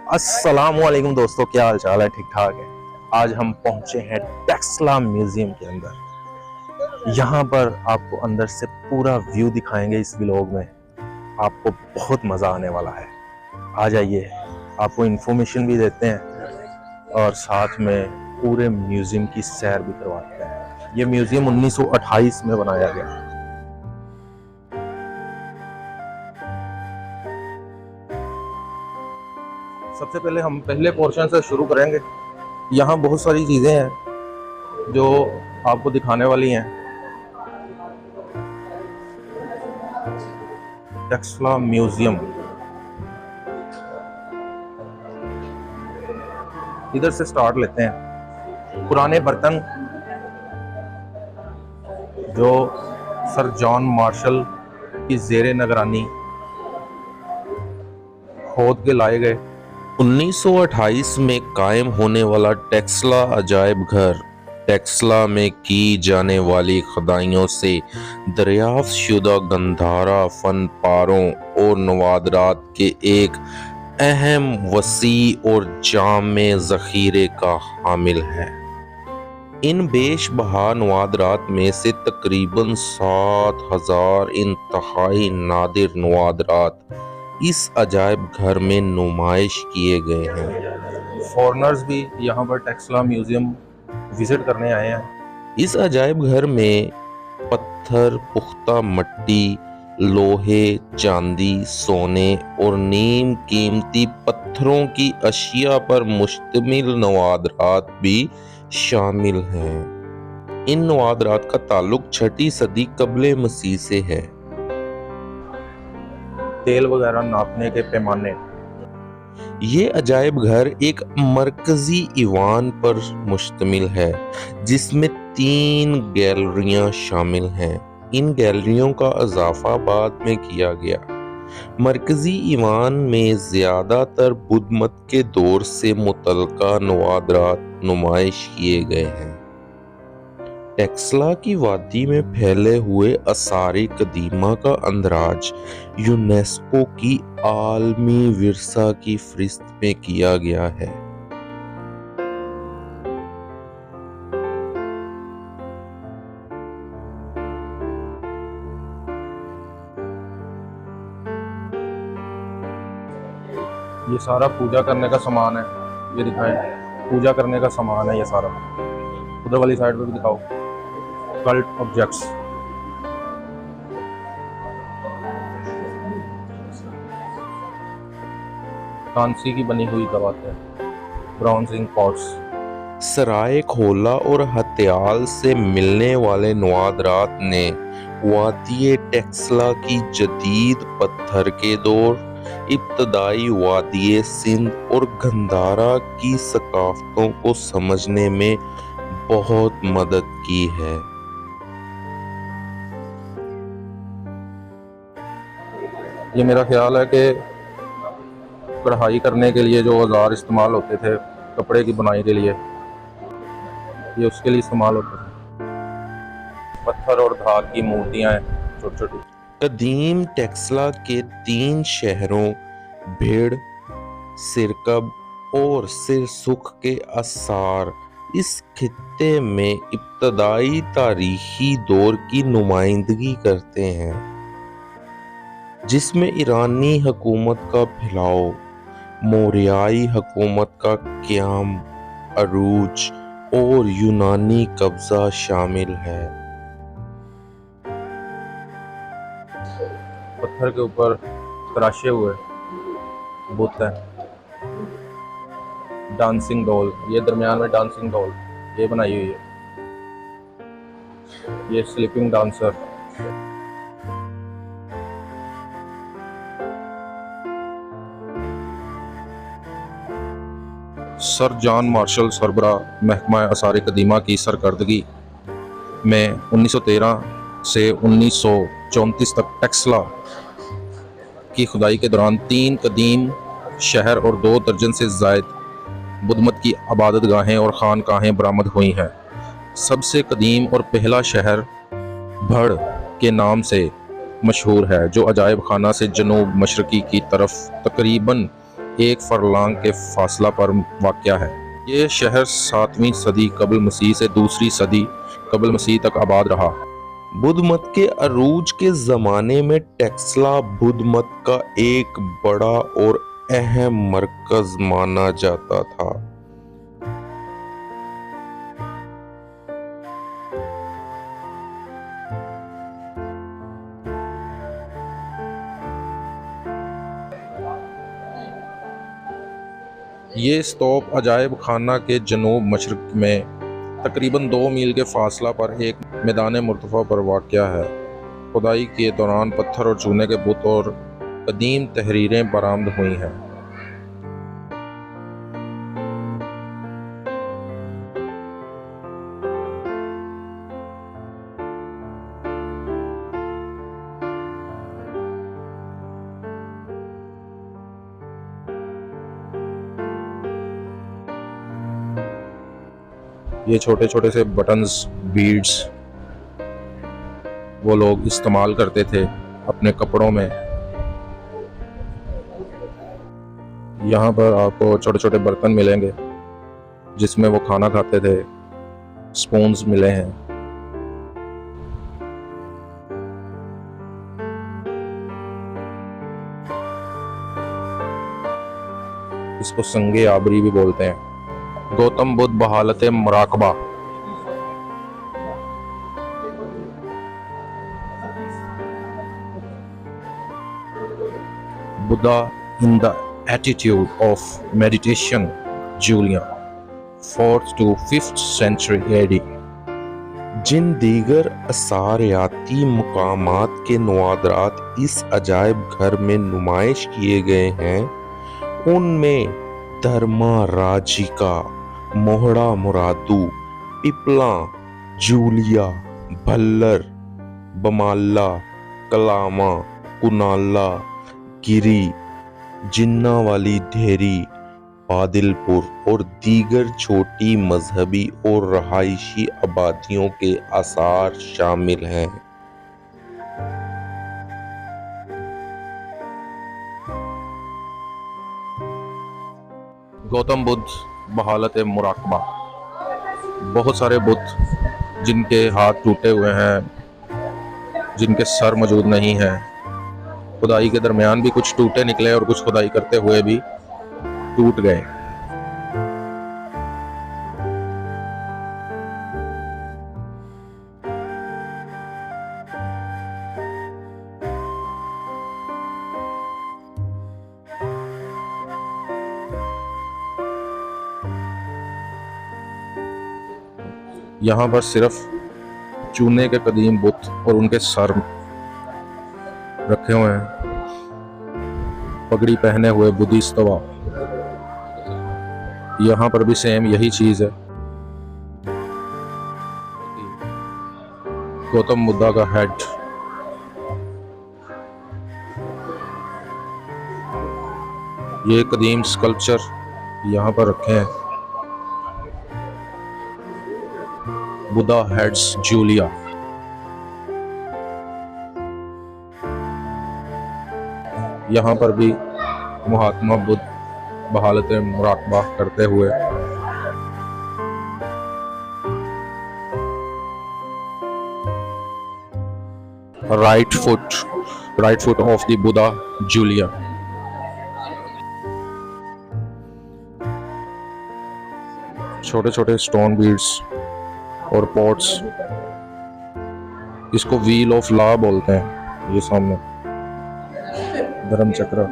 अस्सलामुअलैकुम दोस्तों, क्या हाल चाल है? ठीक ठाक है। आज हम पहुंचे हैं टेस्ला म्यूजियम के अंदर। यहाँ पर आपको अंदर से पूरा व्यू दिखाएंगे इस व्लॉग में। आपको बहुत मज़ा आने वाला है। आ जाइए, आपको इन्फॉर्मेशन भी देते हैं और साथ में पूरे म्यूजियम की सैर भी करवाते हैं। ये म्यूजियम 1928 में बनाया गया। सबसे पहले हम पहले पोर्शन से शुरू करेंगे। यहाँ बहुत सारी चीज़ें हैं जो आपको दिखाने वाली हैं। टेस्ला म्यूजियम, इधर से स्टार्ट लेते हैं। पुराने बर्तन जो सर जॉन मार्शल की ज़ेरे निगरानी खोद के लाए गए। 1928 में कायम होने वाला टेस्ला अजायब घर टेस्ला में की जाने वाली खुदाइयों से दरियाफ्त शुदा गंधारा फन पारों और नवादरात के एक अहम, वसी और जामे ज़ख़ीरे का हामिल है। इन बेशबहा नवादरात में से तकरीबन 7,000 इंतहाई नादिर नवादरात इस अजायब घर में नुमाइश किए गए हैं। फॉरेनर्स भी यहाँ पर टेस्ला म्यूजियम विजिट करने आए हैं। इस अजायब घर में पत्थर, पुख्ता मट्टी, लोहे, चांदी, सोने और नीम कीमती पत्थरों की अशिया पर मुश्तमिल नवादरात भी शामिल हैं। इन नवादरात का ताल्लुक 6वीं सदी कब्ले मसीह से है। तेल वगैरह नापने के पैमाने। ये अजायब घर एक मरकजी ईवान पर मुश्तमिल है जिसमें 3 गैलरियां शामिल हैं। इन गैलरियों का इजाफा बाद में किया गया। मरकजी ईवान में ज़्यादातर बुद्ध मत के दौर से मुतल्लिका नवादरात नुमाइश किए गए हैं। टेस्ला की वादी में फैले हुए आसार कदीमा का अंदराज यूनेस्को की आलमी विरसा की फहरिस्त में किया गया है। ये सारा पूजा करने का सामान है। ये दिखाएं, पूजा करने का सामान है ये सारा। उधर वाली साइड पे भी दिखाओ। कल्ट ऑब्जेक्ट्स, कांसी की बनी हुई दवातें, ब्राउनजिंग पॉट्स। सराय खोला और हत्याल से मिलने वाले नवादरात ने वादी टेस्ला की जदीद पत्थर के दौर, इब्तदाई वादी सिंध और गंधारा की सकाफतों को समझने में बहुत मदद की है। ये मेरा ख्याल है कि कढ़ाई करने के लिए जो औजार इस्तेमाल होते थे कपड़े की बुनाई के लिए, ये उसके लिए इस्तेमाल होते थे। पत्थर और धार की मूर्तियां हैं छोटी छोटी। कदीम टेस्ला के 3 शहरों भेड़, सिरकब और सिरसुख के आसार इस खित्ते में इब्तदाई तारीखी दौर की नुमाइंदगी करते हैं, जिसमें ईरानी हुकूमत का फैलाव, मौर्याई हुकूमत का क़याम, अरूज और यूनानी कब्जा शामिल है। पत्थर के ऊपर तराशे हुए बुत है। डांसिंग डॉल, ये दरमियान में डांसिंग डॉल ये बनाई हुई है। ये sleeping dancer. Sir John Marshall सरबरा महकमा आसार कदीमा की सरकर्दगी में 1913 से 1934 तक टेस्ला की खुदाई के दौरान 3 कदीम शहर और 2 दर्जन से ज़ायद बुद्धमत की इबादत गाहें और खानकाहें बरामद हुई हैं। सबसे कदीम और पहला शहर भड़ के नाम से मशहूर है, जो अजायब खाना से जनूब मशरकी की तरफ तकरीबन 1 फरलांग के फासला पर वाक़या है। ये शहर 7वीं सदी कबल मसीह से 2री सदी कबल मसीह तक आबाद रहा। बुद्ध मत के अरूज के ज़माने में टेक्सला बुद्ध मत का एक बड़ा और अहम मरकज़ माना जाता था। ये स्तूप अजायब खाना के जनूब मशरक़ में तकरीबन 2 मील के फासला पर एक मैदान मुर्तफ़ा पर वाक़या है। खुदाई के दौरान पत्थर और चूने के बुत और कदीम तहरीरें बरामद हुई हैं। ये छोटे छोटे से बटन्स, बीड्स वो लोग इस्तेमाल करते थे अपने कपड़ों में। यहाँ पर आपको छोटे छोटे बर्तन मिलेंगे जिसमें वो खाना खाते थे। स्पून्स मिले हैं। इसको संगे आबरी भी बोलते हैं। गौतम बुद्ध बहालत मुराकबा। Buddha in the attitude of meditation, Jaulian, 4th to 5th century AD। जिन दीगर असारियाती मकामात के नवादरात इस अजायब घर में नुमाइश किए गए हैं, उनमें धर्मा राजिका, मोहड़ा मुरादू, पिपला, जूलिया, भल्लर, बमाला, कलामा, कुनाला, गिरी, जिन्ना वाली ढेरी, बादिलपुर और दीगर छोटी मजहबी और रहायशी आबादियों के आसार शामिल हैं। गौतम बुद्ध बहालत मुराकबा। बहुत सारे बुद्ध जिनके हाथ टूटे हुए हैं, जिनके सर मौजूद नहीं है। खुदाई के दरमियान भी कुछ टूटे निकले और कुछ खुदाई करते हुए भी टूट गए। यहाँ पर सिर्फ चूने के कदीम बुत और उनके सर रखे हुए हैं। पगड़ी पहने हुए बुद्धिस्तवा। यहाँ पर भी सेम यही चीज है। गौतम बुद्धा का हेड। ये कदीम स्कल्पचर यहाँ पर रखे हैं। Buddha heads Julia. यहाँ पर भी महात्मा बुद्ध बहालत मुराकबा करते हुए। Right foot of the Buddha Julia. छोटे छोटे स्टोन बीड्स और पॉट्स। इसको व्हील ऑफ लॉ बोलते हैं। ये सामने धर्म चक्र।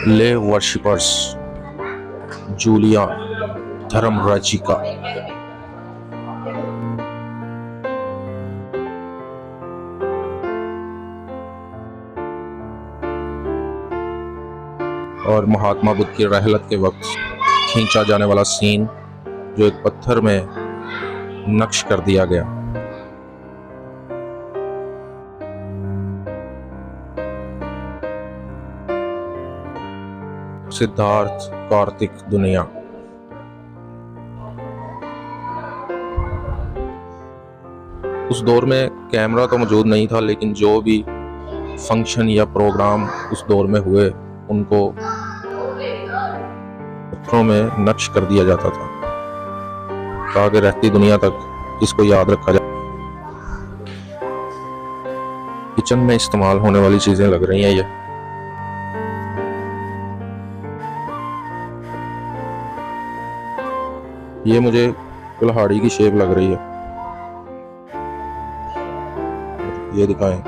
ले वर्शिपर्स, जूलिया, धर्म रचिका। और महात्मा बुद्ध की रहलत के वक्त खींचा जाने वाला सीन जो एक पत्थर में नक्श कर दिया गया। सिद्धार्थ कार्तिक दुनिया। उस दौर में कैमरा तो मौजूद नहीं था, लेकिन जो भी फंक्शन या प्रोग्राम उस दौर में हुए उनको पत्थरों में नक्श कर दिया जाता था ताकि रहती दुनिया तक इसको याद रखा जाए। किचन में इस्तेमाल होने वाली चीजें लग रही हैं ये मुझे कुल्हाड़ी की शेप लग रही है। ये दिखाएं।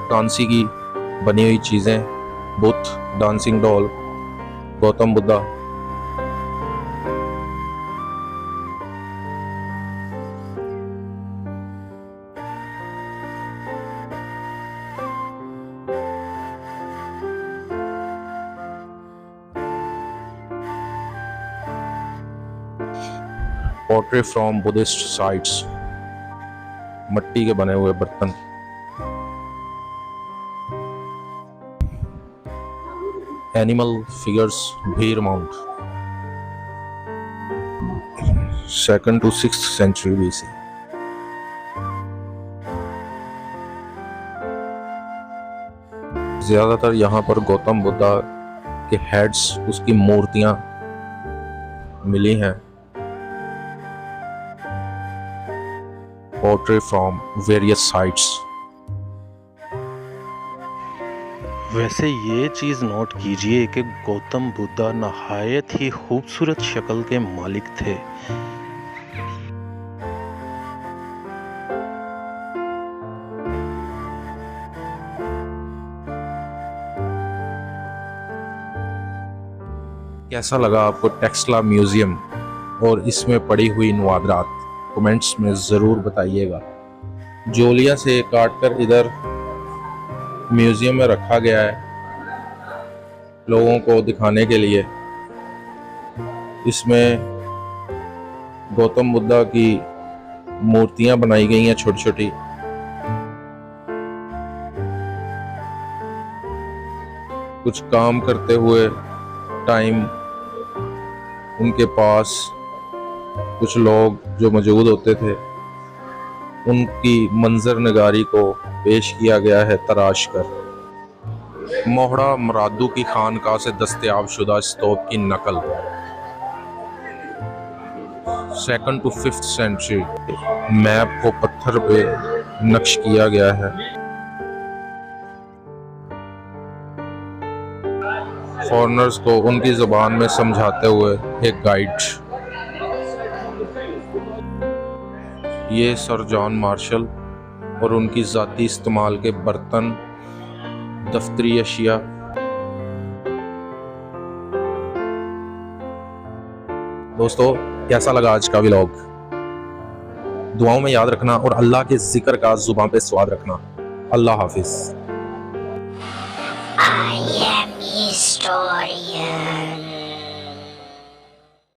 कांसी की बनी हुई चीजें, बुत, dancing doll, Gautam Buddha. Portrait from Buddhist sites, मिट्टी के बने हुए बर्तन। एनिमल फिगर्स, भीर mount, 2nd to 6th century BC। ज्यादातर यहाँ पर गौतम बुद्धा के हेड्स, उसकी मूर्तियां मिली हैं। Portrait from various sites. वैसे ये चीज़ नोट कीजिए कि गौतम बुद्धा नहायत ही खूबसूरत शक्ल के मालिक थे। कैसा लगा आपको टेक्सला म्यूजियम और इसमें पड़ी हुई नवादरात? कमेंट्स में ज़रूर बताइएगा। जोलिया से काटकर इधर म्यूजियम में रखा गया है लोगों को दिखाने के लिए। इसमें गौतम बुद्धा की मूर्तियां बनाई गई हैं छोटी छोटी। कुछ काम करते हुए टाइम उनके पास कुछ लोग जो मौजूद होते थे, उनकी मंजर नगारी को पेश किया गया है तराश कर। मोहड़ा मरादू की खानका से दस्तयाब शुदा स्तूप की नकल, 2nd to 5th century। Map को पत्थर पे नक्श किया गया है। फॉरेनर्स को उनकी जुबान में समझाते हुए एक गाइड। ये सर जॉन मार्शल और उनकी ज़ाती इस्तेमाल के बर्तन, दफ्तरी अशिया। दोस्तों, कैसा लगा आज का व्लॉग? दुआओं में याद रखना और अल्लाह के जिक्र का जुबान पे स्वाद रखना। अल्लाह हाफिज। I am historian.